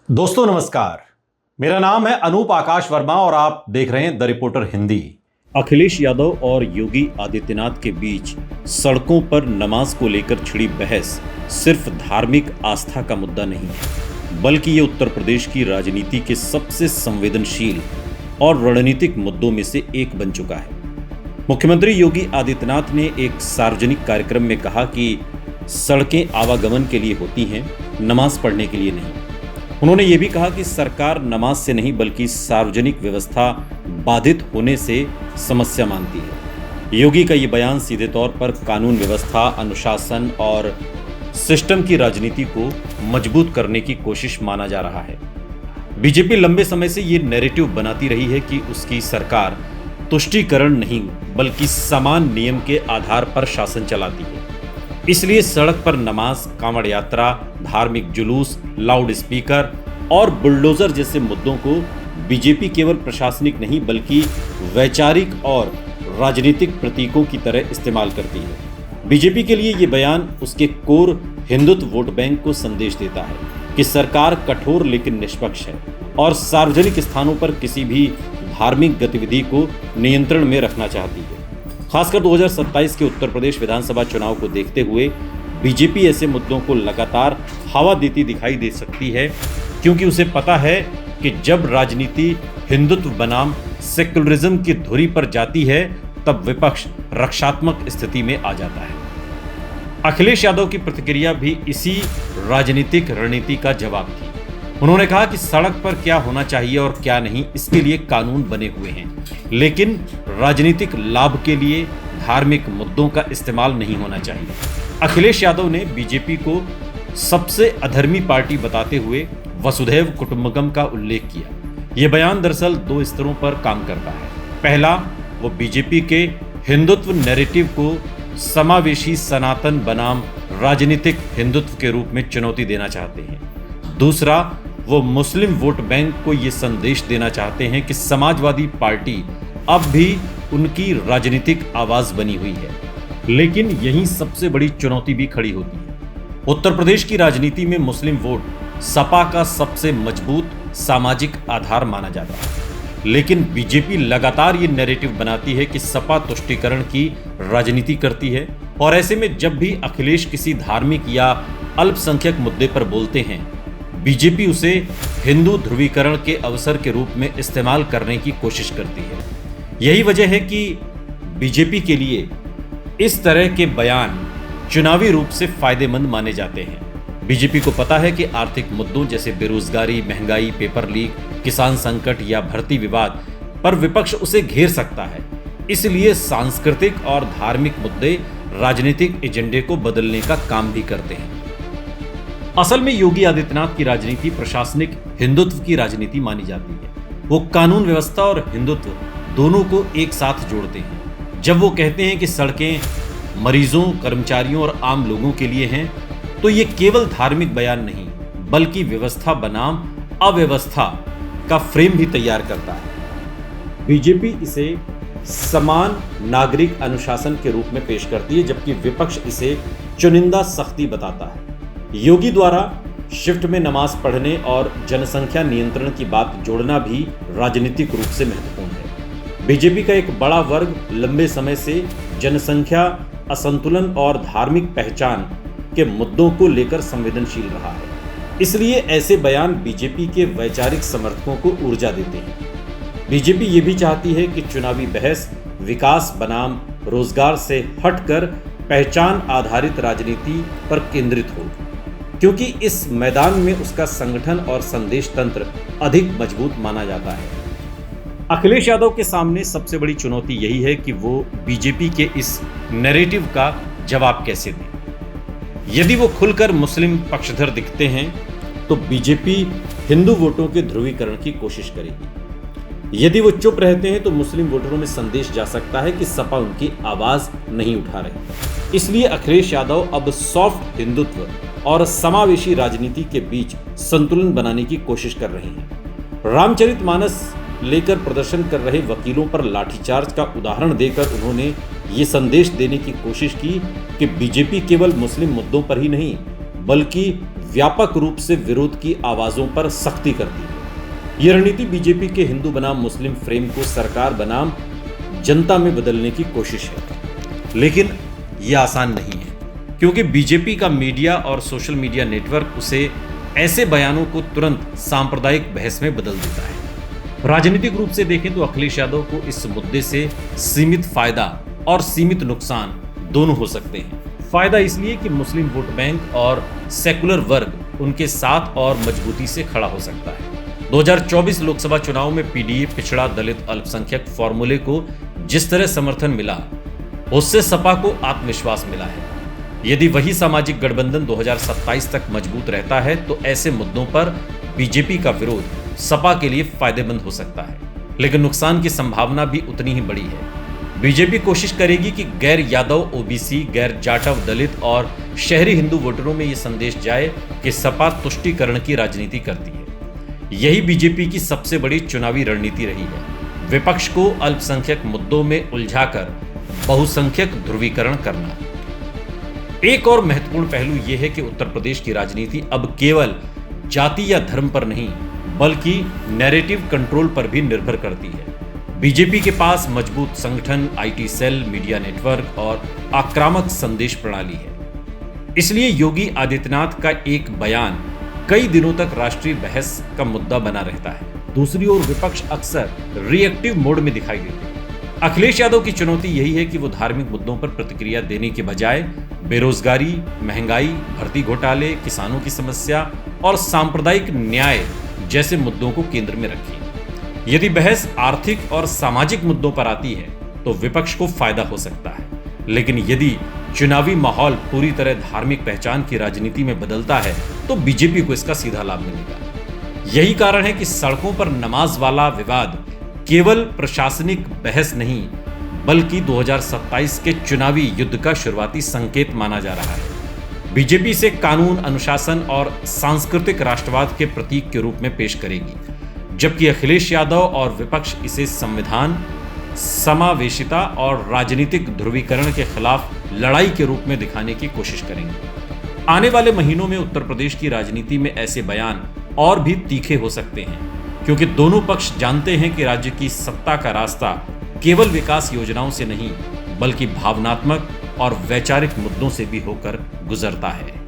दोस्तों नमस्कार। मेरा नाम है अनूप आकाश वर्मा और आप देख रहे हैं द रिपोर्टर हिंदी। अखिलेश यादव और योगी आदित्यनाथ के बीच सड़कों पर नमाज को लेकर छिड़ी बहस सिर्फ धार्मिक आस्था का मुद्दा नहीं है, बल्कि ये उत्तर प्रदेश की राजनीति के सबसे संवेदनशील और रणनीतिक मुद्दों में से एक बन चुका है। मुख्यमंत्री योगी आदित्यनाथ ने एक सार्वजनिक कार्यक्रम में कहा कि सड़कें आवागमन के लिए होती हैं, नमाज पढ़ने के लिए नहीं। उन्होंने ये भी कहा कि सरकार नमाज से नहीं बल्कि सार्वजनिक व्यवस्था बाधित होने से समस्या मानती है। योगी का ये बयान सीधे तौर पर कानून व्यवस्था, अनुशासन और सिस्टम की राजनीति को मजबूत करने की कोशिश माना जा रहा है। बीजेपी लंबे समय से ये नैरेटिव बनाती रही है कि उसकी सरकार तुष्टीकरण नहीं बल्कि समान नियम के आधार पर शासन चलाती है। इसलिए सड़क पर नमाज, कांवड़ यात्रा, धार्मिक जुलूस, लाउड स्पीकर और बुलडोजर जैसे मुद्दों को बीजेपी केवल प्रशासनिक नहीं बल्कि वैचारिक और राजनीतिक प्रतीकों की तरह इस्तेमाल करती है। बीजेपी के लिए ये बयान उसके कोर हिंदुत्व वोट बैंक को संदेश देता है कि सरकार कठोर लेकिन निष्पक्ष है और सार्वजनिक स्थानों पर किसी भी धार्मिक गतिविधि को नियंत्रण में रखना चाहती है। खासकर 2027 के उत्तर प्रदेश विधानसभा चुनाव को देखते हुए बीजेपी ऐसे मुद्दों को लगातार हवा देती दिखाई दे सकती है, क्योंकि उसे पता है कि जब राजनीति हिंदुत्व बनाम सेक्युलरिज्म की धुरी पर जाती है तब विपक्ष रक्षात्मक स्थिति में आ जाता है। अखिलेश यादव की प्रतिक्रिया भी इसी राजनीतिक रणनीति का जवाब थी। उन्होंने कहा कि सड़क पर क्या होना चाहिए और क्या नहीं, इसके लिए कानून बने हुए हैं, लेकिन राजनीतिक लाभ के लिए धार्मिक मुद्दों का इस्तेमाल नहीं होना चाहिए। अखिलेश यादव ने बीजेपी को सबसे अधर्मी पार्टी बताते हुए वसुधैव कुटुंबकम का उल्लेख किया। यह बयान दरअसल दो स्तरों पर काम करता है। पहला, वो बीजेपी के हिंदुत्व नैरेटिव को समावेशी सनातन बनाम राजनीतिक हिंदुत्व के रूप में चुनौती देना चाहते हैं। दूसरा, वो मुस्लिम वोट बैंक को ये संदेश देना चाहते हैं कि समाजवादी पार्टी अब भी उनकी राजनीतिक आवाज बनी हुई है। लेकिन यहीं सबसे बड़ी चुनौती भी खड़ी होती है। उत्तर प्रदेश की राजनीति में मुस्लिम वोट सपा का सबसे मजबूत सामाजिक आधार माना जाता है, लेकिन बीजेपी लगातार ये नैरेटिव बनाती है कि सपा तुष्टीकरण की राजनीति करती है। और ऐसे में जब भी अखिलेश किसी धार्मिक या अल्पसंख्यक मुद्दे पर बोलते हैं, बीजेपी उसे हिंदू ध्रुवीकरण के अवसर के रूप में इस्तेमाल करने की कोशिश करती है। यही वजह है कि बीजेपी के लिए इस तरह के बयान चुनावी रूप से फायदेमंद माने जाते हैं। बीजेपी को पता है कि आर्थिक मुद्दों जैसे बेरोजगारी, महंगाई, पेपर लीक, किसान संकट या भर्ती विवाद पर विपक्ष उसे घेर सकता है। इसलिए सांस्कृतिक और धार्मिक मुद्दे राजनीतिक एजेंडे को बदलने का काम भी करते हैं। असल में योगी आदित्यनाथ की राजनीति प्रशासनिक हिंदुत्व की राजनीति मानी जाती है। वो कानून व्यवस्था और हिंदुत्व दोनों को एक साथ जोड़ते हैं। जब वो कहते हैं कि सड़कें मरीजों, कर्मचारियों और आम लोगों के लिए हैं, तो ये केवल धार्मिक बयान नहीं बल्कि व्यवस्था बनाम अव्यवस्था का फ्रेम भी तैयार करता है। बीजेपी इसे समान नागरिक अनुशासन के रूप में पेश करती है, जबकि विपक्ष इसे चुनिंदा सख्ती बताता है। योगी द्वारा शिफ्ट में नमाज पढ़ने और जनसंख्या नियंत्रण की बात जोड़ना भी राजनीतिक रूप से महत्वपूर्ण है। बीजेपी का एक बड़ा वर्ग लंबे समय से जनसंख्या असंतुलन और धार्मिक पहचान के मुद्दों को लेकर संवेदनशील रहा है। इसलिए ऐसे बयान बीजेपी के वैचारिक समर्थकों को ऊर्जा देते हैं। बीजेपी ये भी चाहती है कि चुनावी बहस विकास बनाम रोजगार से हटकर पहचान आधारित राजनीति पर केंद्रित हो, क्योंकि इस मैदान में उसका संगठन और संदेश तंत्र अधिक मजबूत माना जाता है। अखिलेश यादव के सामने सबसे बड़ी चुनौती यही है कि वो बीजेपी के इस नैरेटिव का जवाब कैसे दें। यदि वो खुलकर मुस्लिम पक्षधर दिखते हैं तो बीजेपी हिंदू वोटों के ध्रुवीकरण की कोशिश करेगी। यदि वो चुप रहते हैं तो मुस्लिम वोटरों में संदेश जा सकता है कि सपा उनकी आवाज नहीं उठा रही। इसलिए अखिलेश यादव अब सॉफ्ट हिंदुत्व और समावेशी राजनीति के बीच संतुलन बनाने की कोशिश कर रहे हैं। रामचरितमानस लेकर प्रदर्शन कर रहे वकीलों पर लाठीचार्ज का उदाहरण देकर उन्होंने ये संदेश देने की कोशिश की कि बीजेपी केवल मुस्लिम मुद्दों पर ही नहीं बल्कि व्यापक रूप से विरोध की आवाजों पर सख्ती करती है। यह रणनीति बीजेपी के हिंदू बनाम मुस्लिम फ्रेम को सरकार बनाम जनता में बदलने की कोशिश है। लेकिन यह आसान नहीं है, क्योंकि बीजेपी का मीडिया और सोशल मीडिया नेटवर्क उसे ऐसे बयानों को तुरंत सांप्रदायिक बहस में बदल देता है। राजनीतिक रूप से देखें तो अखिलेश यादव को इस मुद्दे से सीमित फायदा और सीमित नुकसान दोनों हो सकते हैं। फायदा इसलिए कि मुस्लिम वोट बैंक और सेकुलर वर्ग उनके साथ और मजबूती से खड़ा हो सकता है। 2024 लोकसभा चुनाव में पीडीए पिछड़ा दलित अल्पसंख्यक फॉर्मूले को जिस तरह समर्थन मिला, उससे सपा को आत्मविश्वास मिला है। यदि वही सामाजिक गठबंधन 2027 तक मजबूत रहता है तो ऐसे मुद्दों पर बीजेपी का विरोध सपा के लिए फायदेमंद हो सकता है, लेकिन नुकसान की संभावना भी उतनी ही बड़ी है। बीजेपी कोशिश करेगी कि गैर यादव, ओबीसी, गैर जाटव, दलित और शहरी हिंदू वोटरों में यह संदेश जाए कि सपा तुष्टीकरण की राजनीति करती है। यही बीजेपी की सबसे बड़ी चुनावी रणनीति रही है, विपक्ष को अल्पसंख्यक मुद्दों में उलझाकर बहुसंख्यक ध्रुवीकरण करना। एक और महत्वपूर्ण पहलू यह है कि उत्तर प्रदेश की राजनीति अब केवल जाति या धर्म पर नहीं, बल्कि नैरेटिव कंट्रोल पर भी निर्भर करती है। बीजेपी के पास मजबूत संगठन, आईटी सेल, मीडिया नेटवर्क और आक्रामक संदेश प्रणाली है। इसलिए योगी आदित्यनाथ का एक बयान कई दिनों तक राष्ट्रीय बहस का मुद्दा बना रहता है। दूसरी ओर विपक्ष अक्सर रिएक्टिव मोड में दिखाई देते हैं। अखिलेश यादव की चुनौती यही है कि वो धार्मिक मुद्दों पर प्रतिक्रिया देने के बजाय बेरोजगारी, महंगाई, भर्ती घोटाले, किसानों की समस्या और सांप्रदायिक न्याय जैसे मुद्दों को केंद्र में रखी। यदि बहस आर्थिक और सामाजिक मुद्दों पर आती है तो विपक्ष को फायदा हो सकता है, लेकिन यदि चुनावी माहौल पूरी तरह धार्मिक पहचान की राजनीति में बदलता है तो बीजेपी को इसका सीधा लाभ मिलेगा। यही कारण है कि सड़कों पर नमाज वाला विवाद केवल प्रशासनिक बहस नहीं, बल्कि 2027 के चुनावी युद्ध का शुरुआती संकेत माना जा रहा है। बीजेपी इसे कानून, अनुशासन और सांस्कृतिक राष्ट्रवाद के प्रतीक के रूप में पेश करेगी, जबकि अखिलेश यादव और विपक्ष इसे संविधान, समावेशिता और राजनीतिक ध्रुवीकरण के खिलाफ लड़ाई के रूप में दिखाने की कोशिश करेंगे। आने वाले महीनों में उत्तर प्रदेश की राजनीति में ऐसे बयान और भी तीखे हो सकते हैं, क्योंकि दोनों पक्ष जानते हैं कि राज्य की सत्ता का रास्ता केवल विकास योजनाओं से नहीं, बल्कि भावनात्मक और वैचारिक मुद्दों से भी होकर गुजरता है।